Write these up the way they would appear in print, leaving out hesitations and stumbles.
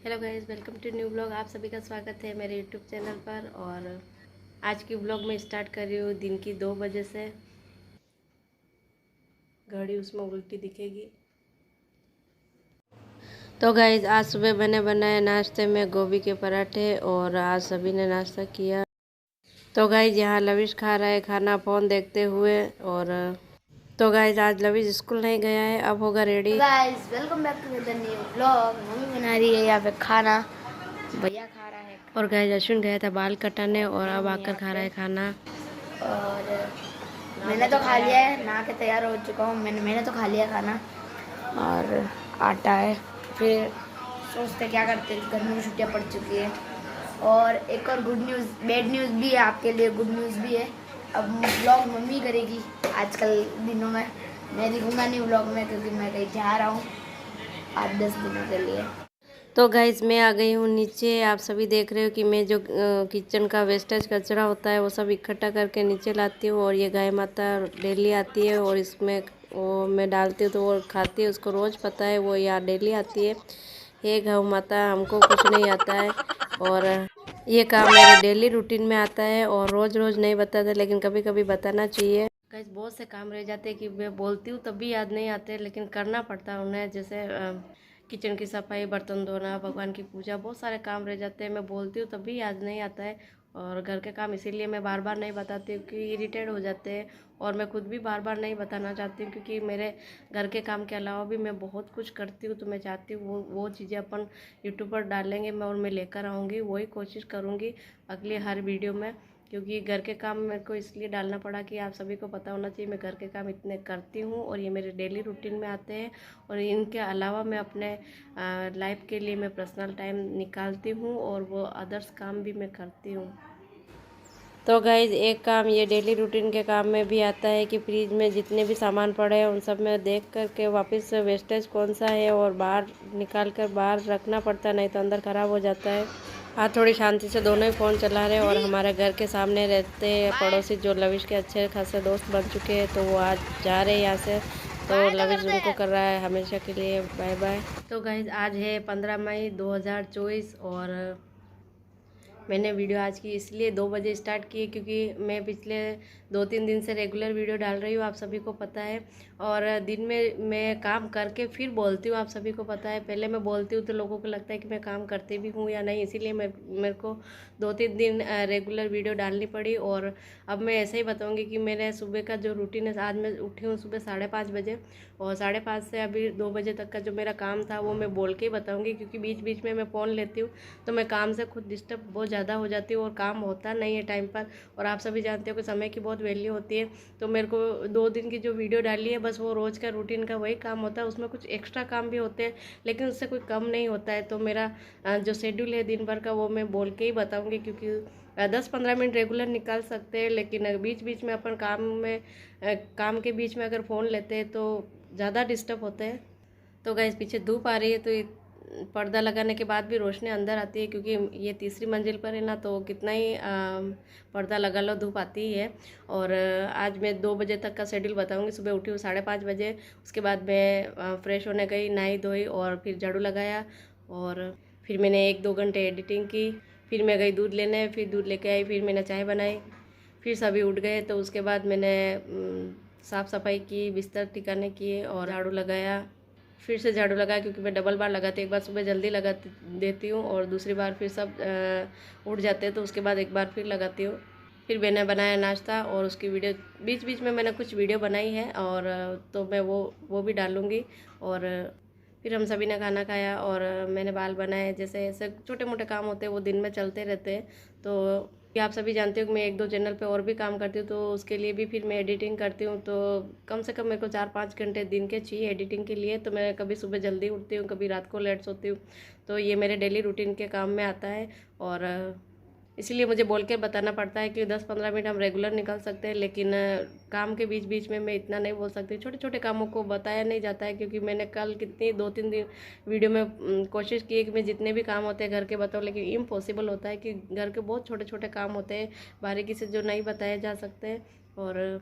Hello guys, welcome to new blog. आप सभी का स्वागत है मेरे यूट्यूब चैनल पर। और आज की ब्लॉग में स्टार्ट कर रही हूँ दिन की 2 बजे से। घड़ी उसमें उल्टी दिखेगी। तो गाइस, आज सुबह मैंने बनाया नाश्ते में गोभी के पराठे और आज सभी ने नाश्ता किया। तो गाइस, यहाँ लविश खा रहा है खाना फ़ोन देखते हुए। और तो गाइस, आज लविश स्कूल नहीं गया है, अब होगा ready. Guys, welcome back to the new vlog. Mummy बना रही है यहाँ पे खाना, भैया खा रहा है। और गाइस, अश्विन गया था बाल कटाने और अब आकर यहाँ खा रहा है पे खाना। और मैंने तो खा लिया है, नहा के तैयार हो चुका हूँ। मैंने तो खा लिया खाना और आटा है। फिर सोचते क्या करते, गर्मी की छुट्टियाँ पड़ चुकी है। और एक और गुड न्यूज़, बैड न्यूज़ भी है आपके लिए, गुड न्यूज़ भी है। अब व्लॉग मम्मी करेगी आजकल दिनों में। मैं दिखूँगा नहीं व्लॉग में क्योंकि मैं कहीं जा रहा हूँ 8-10 दिनों के लिए। तो गाइज, मैं आ गई हूँ नीचे। आप सभी देख रहे हो कि मैं जो किचन का वेस्टेज कचरा होता है वो सब इकट्ठा करके नीचे लाती हूँ। और ये गाय माता डेली आती है और इसमें वो मैं डालती हूँ तो वो खाती है। उसको रोज़ पता है, वो यहाँ डेली आती है। हे गौ माता, हमको कुछ नहीं आता है। और ये काम मेरे डेली रूटीन में आता है और रोज़ रोज़ नहीं बताते, लेकिन कभी कभी बताना चाहिए। गाइस, बहुत से काम रह जाते हैं कि मैं बोलती हूँ तब भी याद नहीं आते, लेकिन करना पड़ता है उन्हें। जैसे किचन की सफाई, बर्तन धोना, भगवान की पूजा, बहुत सारे काम रह जाते हैं। मैं बोलती हूँ तब भी याद नहीं आता है। और घर के काम इसीलिए मैं बार बार नहीं बताती हूँ कि इरिटेट हो जाते हैं। और मैं खुद भी बार बार नहीं बताना चाहती हूँ क्योंकि मेरे घर के काम के अलावा भी मैं बहुत कुछ करती हूँ। तो मैं चाहती हूँ वो चीज़ें अपन यूट्यूब पर डालेंगे मैं लेकर आऊँगी। वही कोशिश करूँगी अगली हर वीडियो में, क्योंकि घर के काम मेरे को इसलिए डालना पड़ा कि आप सभी को पता होना चाहिए मैं घर के काम इतने करती हूँ और ये मेरे डेली रूटीन में आते हैं। और इनके अलावा मैं अपने लाइफ के लिए मैं पर्सनल टाइम निकालती हूँ और वो अदर्स काम भी मैं करती हूँ। तो गाइज, एक काम ये डेली रूटीन के काम में भी आता है कि फ्रिज में जितने भी सामान पड़े हैं उन सब में देख करके वापस वेस्टेज कौन सा है और बाहर निकाल कर बाहर रखना पड़ता है, नहीं तो अंदर ख़राब हो जाता है। आज थोड़ी शांति से दोनों ही फ़ोन चला रहे हैं। और हमारे घर के सामने रहते हैं पड़ोसी जो लविश के अच्छे खासे दोस्त बन चुके हैं, तो वो आज जा रहे हैं यहाँ से। तो लविश उनको कर रहा है हमेशा के लिए बाय बाय। तो गाइज, आज है 15 मई 2024 और मैंने वीडियो आज की इसलिए 2 बजे स्टार्ट की है क्योंकि मैं पिछले 2-3 दिन से रेगुलर वीडियो डाल रही हूँ, आप सभी को पता है। और दिन में मैं काम करके फिर बोलती हूँ, आप सभी को पता है। पहले मैं बोलती हूँ तो लोगों को लगता है कि मैं काम करती भी हूँ या नहीं, इसीलिए मेरे को 2-3 दिन रेगुलर वीडियो डालनी पड़ी। और अब मैं ऐसे ही बताऊँगी कि मेरे सुबह का जो रूटीन है। आज मैं उठी हूँ सुबह 5:30 बजे और 5:30 से अभी 2 बजे तक का जो मेरा काम था वो मैं बोल के ही बताऊँगी, क्योंकि बीच बीच में मैं फ़ोन लेती हूँ तो मैं काम से खुद डिस्टर्ब बहुत ज़्यादा हो जाती हूँ और काम होता नहीं है टाइम पर। और आप सभी जानते हो कि समय की बहुत वैल्यू होती है। तो मेरे को 2 दिन की जो वीडियो डाली है बस वो रोज़ का रूटीन का वही काम होता है। उसमें कुछ एक्स्ट्रा काम भी होते हैं लेकिन उससे कोई कम नहीं होता है। तो मेरा जो शेड्यूल है दिन भर का वो मैं बोल के ही बताऊँगी, क्योंकि 10-15 मिनट रेगुलर निकाल सकते हैं, लेकिन बीच बीच में अपन काम के बीच में अगर फ़ोन लेते हैं तो ज़्यादा डिस्टर्ब होते हैं। तो गाइस, पीछे धूप आ रही है तो पर्दा लगाने के बाद भी रोशनी अंदर आती है, क्योंकि ये तीसरी मंजिल पर है ना, तो कितना ही पर्दा लगा लो धूप आती ही है। और आज मैं 2 बजे तक का शेड्यूल बताऊंगी। सुबह उठी हूँ 5:30 बजे, उसके बाद मैं फ्रेश होने गई, नहाई धोई और फिर झाड़ू लगाया। और फिर मैंने 1-2 घंटे एडिटिंग की। फिर मैं गई दूध लेने, फिर दूध लेके आई, फिर मैंने चाय बनाई। फिर सभी उठ गए तो उसके बाद मैंने साफ़ सफाई की, बिस्तर ठिकाने किए और झाड़ू लगाया। फिर से झाड़ू लगाया क्योंकि मैं डबल बार लगाती, एक बार सुबह जल्दी लगा देती हूँ और दूसरी बार फिर सब उठ जाते हैं तो उसके बाद एक बार फिर लगाती हूँ। फिर मैंने बनाया नाश्ता और उसकी वीडियो बीच बीच में मैंने कुछ वीडियो बनाई है और तो मैं वो भी डालूँगी। और फिर हम सभी ने खाना खाया और मैंने बाल बनाए। जैसे ऐसे छोटे मोटे काम होते हैं वो दिन में चलते रहते हैं। तो आप सभी जानते हो कि मैं 1-2 चैनल पे और भी काम करती हूँ, तो उसके लिए भी फिर मैं एडिटिंग करती हूँ। तो कम से कम मेरे को 4-5 घंटे दिन के चाहिए एडिटिंग के लिए। तो मैं कभी सुबह जल्दी उठती हूँ, कभी रात को लेट सोती हूँ। तो ये मेरे डेली रूटीन के काम में आता है और इसीलिए मुझे बोल के बताना पड़ता है कि 10-15 मिनट हम रेगुलर निकाल सकते हैं, लेकिन काम के बीच बीच में मैं इतना नहीं बोल सकती। छोटे छोटे कामों को बताया नहीं जाता है, क्योंकि मैंने कल कितनी 2-3 दिन वीडियो में कोशिश की है कि मैं जितने भी काम होते हैं घर के बताऊँ, लेकिन इम्पॉसिबल होता है कि घर के बहुत छोटे छोटे काम होते हैं बारीकी से जो नहीं बताए जा सकते। और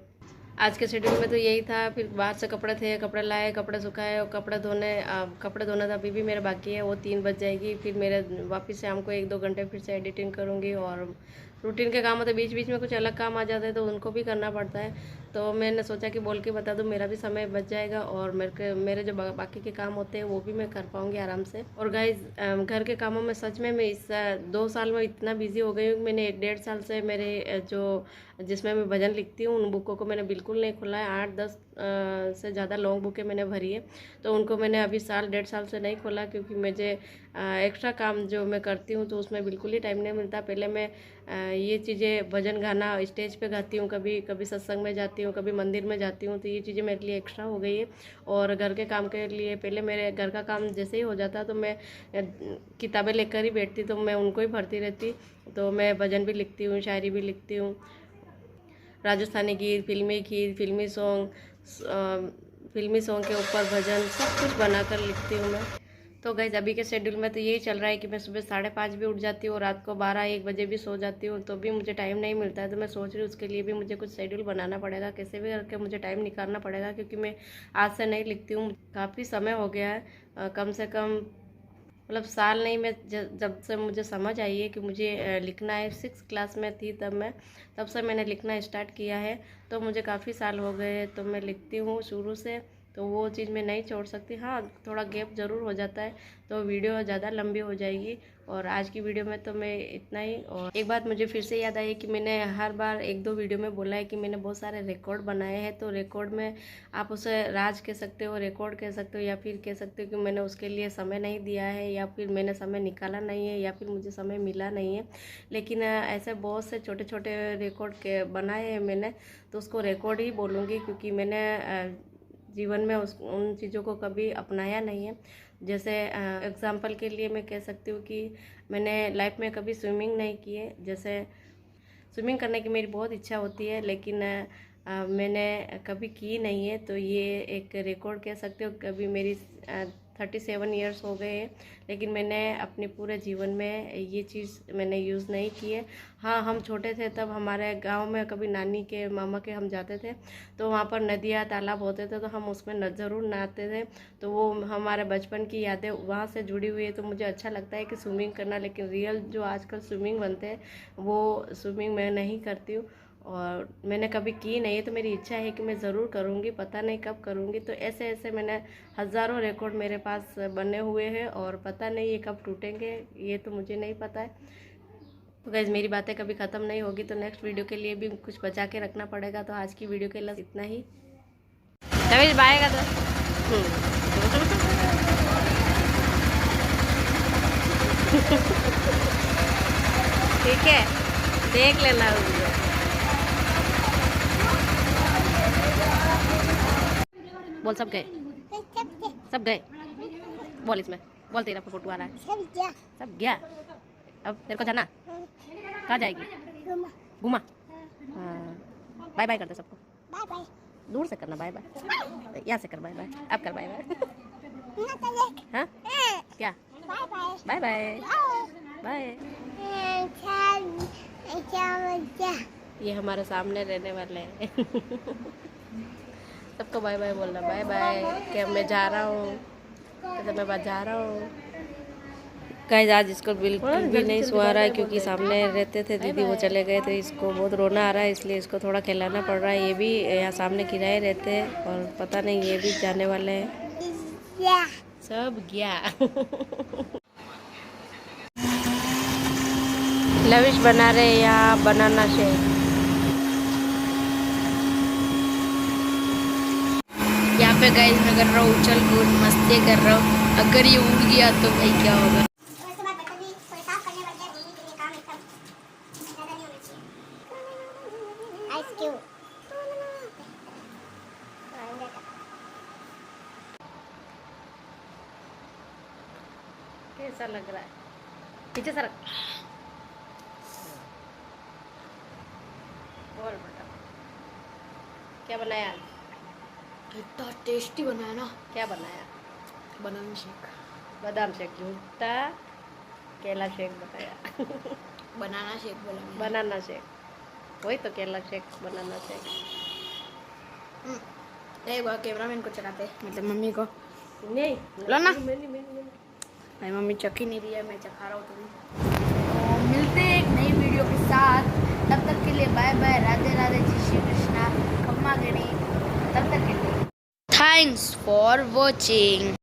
आज के शेड्यूल में तो यही था। फिर बाहर से कपड़े थे, कपड़े लाए, कपड़े सुखाए और कपड़े धोना था, अभी भी मेरा बाकी है, वो 3 बज जाएगी। फिर मेरे वापस शाम को 1-2 घंटे फिर से एडिटिंग करूँगी। और रूटीन के काम होते, बीच बीच में कुछ अलग काम आ जाते हैं तो उनको भी करना पड़ता है। तो मैंने सोचा कि बोल के बता दूं, मेरा भी समय बच जाएगा और मेरे जो बाकी के काम होते हैं वो भी मैं कर पाऊँगी आराम से। और गाइस, घर के कामों में सच में मैं इस 2 साल में इतना बिजी हो गई हूँ कि मैंने 1-1.5 साल से मेरे जो जिसमें मैं भजन लिखती हूँ उन बुकों को मैंने बिल्कुल नहीं खोला है। 8-10 से ज़्यादा लॉन्ग बुकें मैंने भरी है, तो उनको मैंने अभी 1.5 साल से नहीं खोला, क्योंकि मुझे एक्स्ट्रा काम जो मैं करती हूँ तो उसमें बिल्कुल ही टाइम नहीं मिलता। पहले मैं ये चीज़ें भजन गाना स्टेज पे गाती हूँ, कभी कभी सत्संग में जाती हूँ, कभी मंदिर में जाती हूँ, तो ये चीज़ें मेरे लिए एक्स्ट्रा हो गई है। और घर के काम के लिए पहले मेरे घर का काम जैसे ही हो जाता तो मैं किताबें लेकर ही बैठती, तो मैं उनको ही भरती रहती। तो मैं भजन भी लिखती हूँ, शायरी भी लिखती हूँ, राजस्थानी गीत, फिल्मी सॉन्ग के ऊपर भजन सब कुछ बनाकर लिखती हूँ मैं। तो गाइस, अभी के शेड्यूल में तो यही चल रहा है कि मैं सुबह 5:30 भी उठ जाती हूँ और रात को 12-1 बजे भी सो जाती हूँ, तो भी मुझे टाइम नहीं मिलता है। तो मैं सोच रही हूँ उसके लिए भी मुझे कुछ शेड्यूल बनाना पड़ेगा, कैसे भी करके मुझे टाइम निकालना पड़ेगा, क्योंकि मैं आज से नहीं लिखती हूँ, काफ़ी समय हो गया है। कम से कम मतलब साल नहीं, मैं जब से मुझे समझ आई है कि मुझे लिखना है, 6 क्लास में थी तब से मैंने लिखना स्टार्ट किया है। तो मुझे काफ़ी साल हो गए हैं, तो मैं लिखती हूँ शुरू से, तो वो चीज़ मैं नहीं छोड़ सकती। हाँ, थोड़ा गैप ज़रूर हो जाता है तो वीडियो ज़्यादा लंबी हो जाएगी। और आज की वीडियो में तो मैं इतना ही। और एक बात मुझे फिर से याद आई कि मैंने हर बार 1-2 वीडियो में बोला है कि मैंने बहुत सारे रिकॉर्ड बनाए हैं, तो रिकॉर्ड में आप उसे राज कह सकते हो, रिकॉर्ड कह सकते हो, या फिर कह सकते हो कि मैंने उसके लिए समय नहीं दिया है, या फिर मैंने समय निकाला नहीं है, या फिर मुझे समय मिला नहीं है। लेकिन ऐसे बहुत से छोटे छोटे रिकॉर्ड के बनाए हैं मैंने, तो उसको रिकॉर्ड ही बोलूँगी, क्योंकि मैंने जीवन में उन चीज़ों को कभी अपनाया नहीं है। जैसे एग्जाम्पल के लिए मैं कह सकती हूँ कि मैंने लाइफ में कभी स्विमिंग नहीं की है। जैसे स्विमिंग करने की मेरी बहुत इच्छा होती है, लेकिन मैंने कभी की नहीं है, तो ये एक रिकॉर्ड कह सकते हो। कभी मेरी 37 ईयर्स हो गए हैं, लेकिन मैंने अपने पूरे जीवन में ये चीज़ मैंने यूज़ नहीं की है। हाँ, हम छोटे थे तब हमारे गांव में कभी नानी के मामा के हम जाते थे, तो वहाँ पर नदियाँ तालाब होते थे, तो हम उसमें ज़रूर नहाते थे। तो वो हमारे बचपन की यादें वहाँ से जुड़ी हुई है, तो मुझे अच्छा लगता है कि स्विमिंग करना। लेकिन रियल जो आजकल स्विमिंग बनते हैं वो स्विमिंग मैं नहीं करती हूँ, और मैंने कभी की नहीं है। तो मेरी इच्छा है कि मैं ज़रूर करूँगी, पता नहीं कब करूँगी। तो ऐसे ऐसे मैंने हज़ारों रिकॉर्ड मेरे पास बने हुए हैं, और पता नहीं ये कब टूटेंगे, ये तो मुझे नहीं पता है। तो गाइस, मेरी बातें कभी ख़त्म नहीं होगी, तो नेक्स्ट वीडियो के लिए भी कुछ बचा के रखना पड़ेगा। तो आज की वीडियो के लिए इतना ही। तभी बाएगा तो ठीक है, देख लेना वीडियो। बोल, सब गए, सब गए। बोल इसमें, बोल, तेरा फोटो आ रहा है। सब गया। अब तेरे को जाना, कहाँ जाएगी? घुमा। हाँ, बाय बाय कर दे सबको। Bye bye. दूर से करना बाय बाय, यहाँ से कर बाय बाय। अब कर बाय बाय। हाँ, क्या? Bye bye bye. ये हमारे सामने रहने वाले हैं। सबको बाय बाय बोलना, बाय बाय। कि मैं जा रहा हूँ, तो मैं बात जा रहा हूँ। गाइस, आज इसको बिल्कुल भी नहीं सुहा रहा है, क्योंकि सामने रहते थे दीदी, वो चले गए, तो इसको बहुत रोना आ रहा है, इसलिए इसको थोड़ा खिलाना पड़ रहा है। ये भी यहाँ सामने किराए रहते हैं, और पता नहीं ये भी जाने वाले हैं। सब गया। लविश बना रहे यहाँ बनाना शेक। यहाँ पे गाइस मैं कर रहा हूँ उछल कूद, मस्ती कर रहा हूँ। अगर ये उड़ गया तो भाई क्या होगा। कैसा लग रहा है? पीछे सरक। और बेटा, क्या बनाया आज? इतना टेस्टी बनाया ना। क्या बनाया? Banana shake. बादाम शेक झूठा, केला शेक बताया। बनाना शेक बोला मैंने। बनाना शेक, वही तो केला शेक, बनाना शेक। एक बार कैमरामैन को चखाते, मतलब मम्मी को। नहीं लो ना। मैंने मेरी मम्मी चख ही नहीं रही है, मैं चखा रहा हूँ तो मिलते हैं एक नई वीडियो के साथ। तब तक के लिए बाय बाय, राधे राधे, जय श्री कृष्णा, खम्मा गणी। तब तक के लिए थैंक्स फॉर वॉचिंग।